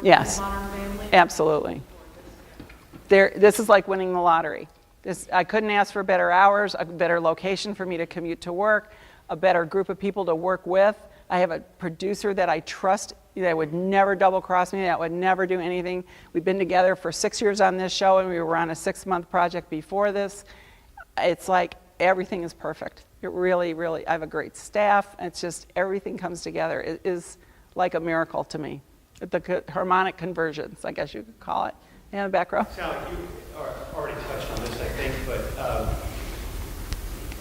Yes. in Modern Family? Absolutely. This is like winning the lottery. I couldn't ask for better hours, a better location for me to commute to work, a better group of people to work with. I have a producer that I trust that would never double cross me, that would never do anything. We've been together for 6 years on this show, and we were on a 6-month project before this. It's like everything is perfect. It really, really, I have a great staff. It's just everything comes together. It is like a miracle to me. The harmonic convergence, I guess you could call it. Yeah, back row. Sally, you already touched on this, I think, but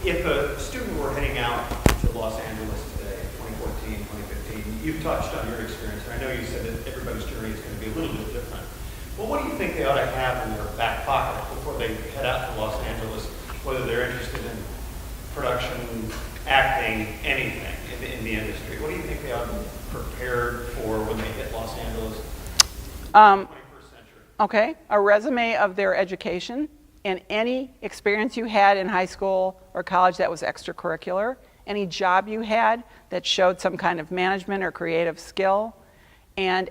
if a student were heading out to Los Angeles today, 2014, 2015, you've touched on your experience, and I know you said that everybody's journey is going to be a little bit different. Well, what do you think they ought to have in their back pocket before they head out to Los Angeles, whether they're interested in production, acting, anything in the industry? What do you think they ought to be prepared for when they hit Los Angeles? 21st century. Okay, a resume of their education and any experience you had in high school or college that was extracurricular, any job you had that showed some kind of management or creative skill, and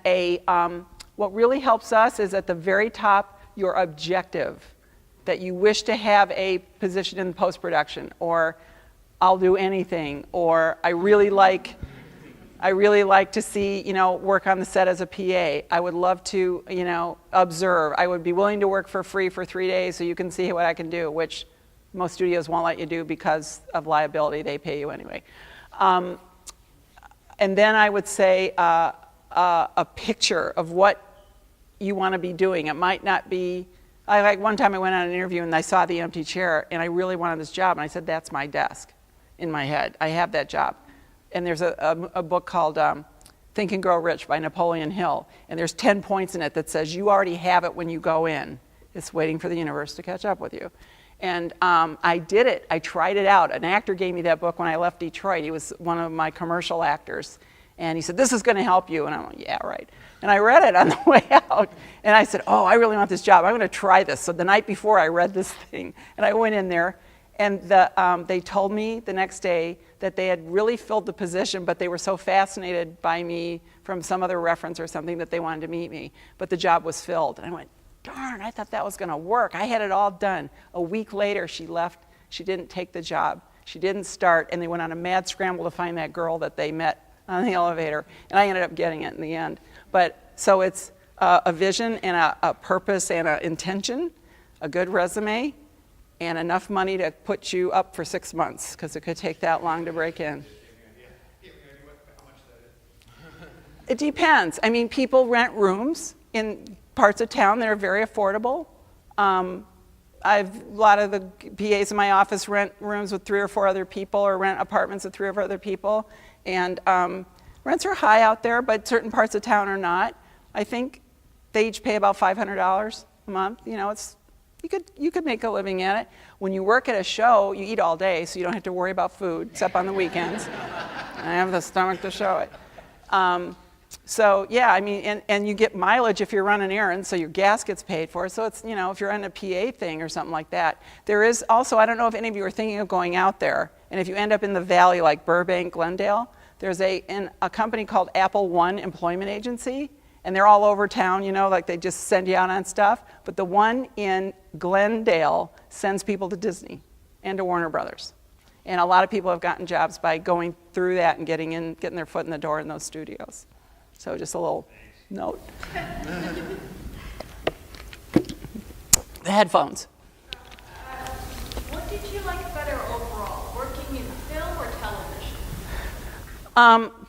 what really helps us is at the very top, your objective, that you wish to have a position in post-production, or I'll do anything, or I really like to see, work on the set as a PA. I would love to, observe. I would be willing to work for free for 3 days so you can see what I can do, which most studios won't let you do because of liability. They pay you anyway. And then I would say a picture of what you want to be doing. It might not be, one time I went on an interview and I saw the empty chair and I really wanted this job, and I said, that's my desk in my head. I have that job. And there's a book called Think and Grow Rich by Napoleon Hill, and there's 10 points in it that says you already have it when you go in. It's waiting for the universe to catch up with you. And I did it. I tried it out. An actor gave me that book when I left Detroit. He was one of my commercial actors. And he said, this is going to help you. And I'm like, yeah, right. And I read it on the way out. And I said, oh, I really want this job. I'm going to try this. So the night before, I read this thing. And I went in there. And they told me the next day that they had really filled the position, but they were so fascinated by me from some other reference or something that they wanted to meet me. But the job was filled. And I went, darn, I thought that was going to work. I had it all done. A week later, she left. She didn't take the job. She didn't start. And they went on a mad scramble to find that girl that they met on the elevator. And I ended up getting it in the end. But so it's a vision and a purpose and an intention, a good resume, and enough money to put you up for 6 months, because it could take that long to break in. It depends. I mean, people rent rooms in parts of town that are very affordable. A lot of the PAs in my office rent rooms with 3 or 4 other people, or rent apartments with 3 or 4 other people. And rents are high out there, but certain parts of town are not. I think they each pay about $500 a month. You could make a living at it. When you work at a show, you eat all day, so you don't have to worry about food, except on the weekends. I have the stomach to show it. So yeah, I mean, and you get mileage if you're running errands, so your gas gets paid for. So it's, if you're on a PA thing or something like that. There is also, I don't know if any of you are thinking of going out there, and if you end up in the valley like Burbank, Glendale, there's a company called Apple One Employment Agency. And they're all over town, like they just send you out on stuff. But the one in Glendale sends people to Disney and to Warner Brothers. And a lot of people have gotten jobs by going through that and getting their foot in the door in those studios. So just a little note. The headphones. What did you like better overall, working in film or television?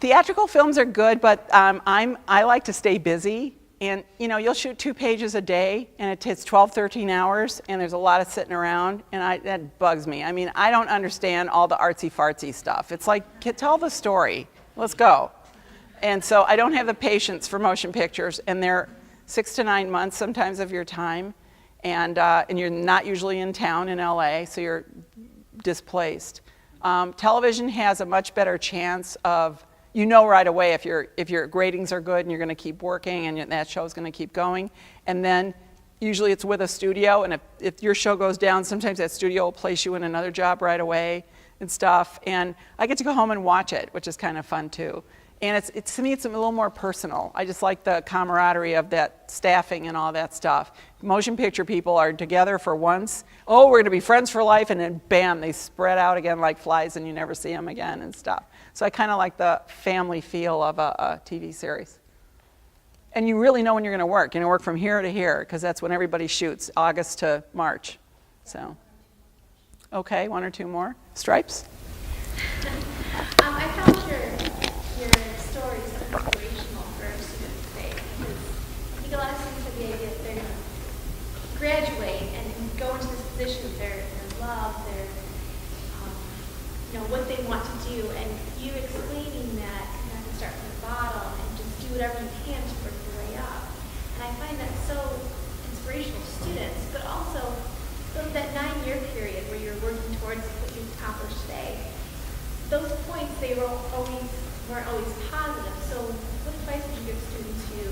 Theatrical films are good, but I like to stay busy. And, you'll shoot 2 pages a day, and it takes 12, 13 hours, and there's a lot of sitting around, and that bugs me. I mean, I don't understand all the artsy-fartsy stuff. It's like, tell the story. Let's go. And so I don't have the patience for motion pictures, and they're 6 to 9 months sometimes of your time, and you're not usually in town in LA, so you're displaced. Television has a much better chance of, right away if your ratings are good and you're going to keep working and that show's going to keep going. And then usually it's with a studio, and if your show goes down, sometimes that studio will place you in another job right away and stuff. And I get to go home and watch it, which is kind of fun too. And to me, it's a little more personal. I just like the camaraderie of that staffing and all that stuff. Motion picture people are together for once. Oh, we're going to be friends for life, and then bam, they spread out again like flies, and you never see them again and stuff. So I kind of like the family feel of a TV series. And you really know when you're going to work. You're going to work from here to here, because that's when everybody shoots, August to March. So, okay, one or two more. Stripes? I found your stories inspirational for students today, because I think a lot of students have the idea that they're going to graduate and go into this position of their love, their what they want to do, and you explaining that you have to start from the bottom and just do whatever you can to work your way up. And I find that so inspirational to students, but also that 9-year period where you're working towards what you've accomplished today. Those points, weren't always positive. So what advice would you give students who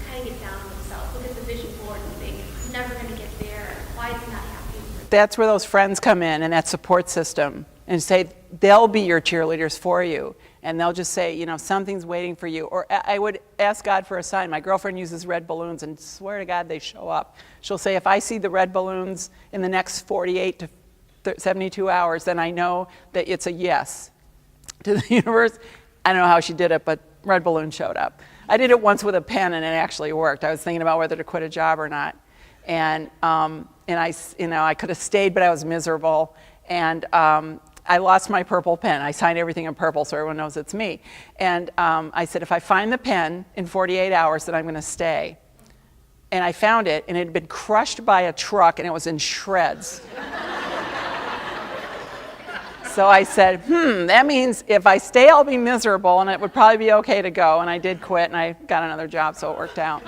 kind of get down on themselves, look at the vision board and think, I'm never going to get there, why is it not happening? That's where those friends come in, and that support system, and say they'll be your cheerleaders for you, and they'll just say, something's waiting for you. Or I would ask God for a sign. My girlfriend uses red balloons, and swear to God they show up. She'll say, if I see the red balloons in the next 48 to 72 hours, then I know that it's a yes to the universe. I don't know how she did it, but red balloon showed up. I did it once with a pen, and it actually worked. I was thinking about whether to quit a job or not, and I could have stayed, but I was miserable, and I lost my purple pen. I signed everything in purple so everyone knows it's me. And I said, if I find the pen in 48 hours, then I'm going to stay. And I found it, and it had been crushed by a truck, and it was in shreds. So I said, that means if I stay, I'll be miserable, and it would probably be okay to go. And I did quit, and I got another job, so it worked out.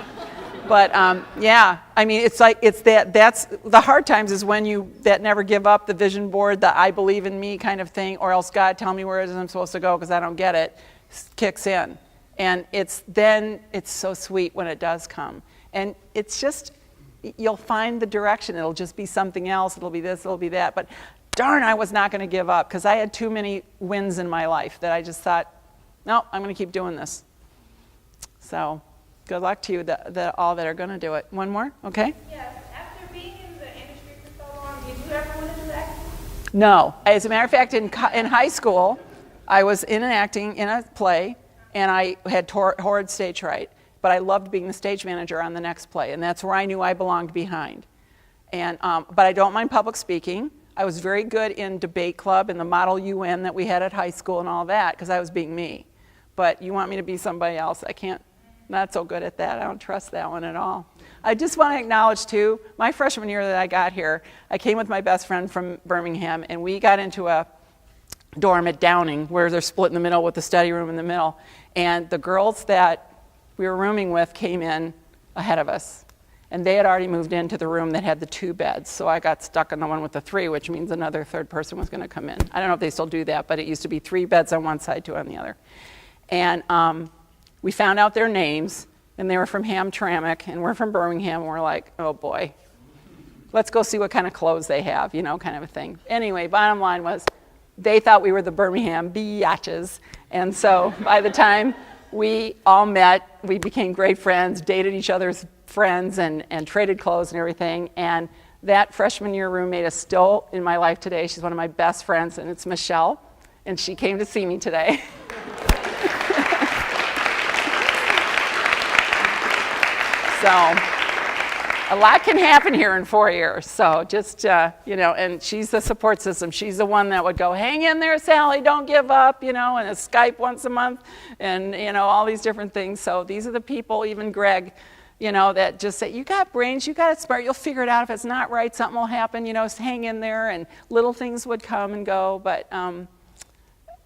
But yeah, I mean, that's the hard times is when that never give up, the vision board, the I believe in me kind of thing, or else God tell me where it is I'm supposed to go because I don't get it, kicks in. And it's so sweet when it does come. And it's just, you'll find the direction. It'll just be something else. It'll be this, it'll be that. But darn, I was not going to give up because I had too many wins in my life that I just thought, no, I'm going to keep doing this. So good luck to you, all that are going to do it. One more, okay? Yes. After being in the industry for so long, did you ever want to do acting? No. As a matter of fact, in high school, I was in a play, and I had horrid stage fright. But I loved being the stage manager on the next play, and that's where I knew I belonged behind. And but I don't mind public speaking. I was very good in debate club and the Model UN that we had at high school and all that, because I was being me. But you want me to be somebody else, I can't. Not so good at that. I don't trust that one at all. I just want to acknowledge, too, my freshman year that I got here, I came with my best friend from Birmingham, and we got into a dorm at Downing, where they're split in the middle with the study room in the middle. And the girls that we were rooming with came in ahead of us. And they had already moved into the room that had the 2 beds. So I got stuck in the one with the 3, which means another third person was going to come in. I don't know if they still do that, but it used to be 3 beds on one side, 2 on the other. And we found out their names, and they were from Hamtramck, and we're from Birmingham, and we're like, oh boy, let's go see what kind of clothes they have, kind of a thing. Anyway, bottom line was, they thought we were the Birmingham biatches, and so by the time we all met, we became great friends, dated each other's friends, and traded clothes and everything, and that freshman year roommate is still in my life today. She's one of my best friends, and it's Michelle, and she came to see me today. So a lot can happen here in 4 years. So just, and she's the support system. She's the one that would go, hang in there, Sally, don't give up, and a Skype once a month and, all these different things. So these are the people, even Greg, that just say, you got brains, you got it smart, you'll figure it out. If it's not right, something will happen, hang in there, and little things would come and go. But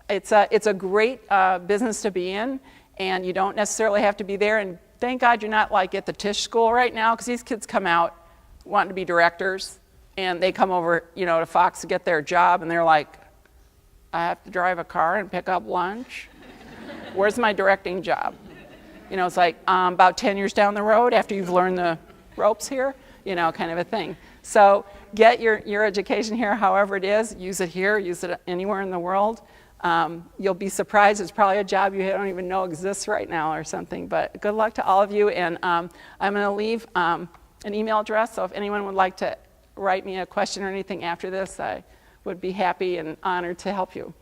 it's a great business to be in, and you don't necessarily have to be there. And thank God you're not like at the Tisch School right now, because these kids come out wanting to be directors, and they come over, to Fox to get their job, and they're like, I have to drive a car and pick up lunch? Where's my directing job? It's like about 10 years down the road after you've learned the ropes here, kind of a thing. So get your education here, however it is. Use it here, use it anywhere in the world. You'll be surprised. It's probably a job you don't even know exists right now or something. But good luck to all of you. And I'm going to leave an email address. So if anyone would like to write me a question or anything after this, I would be happy and honored to help you.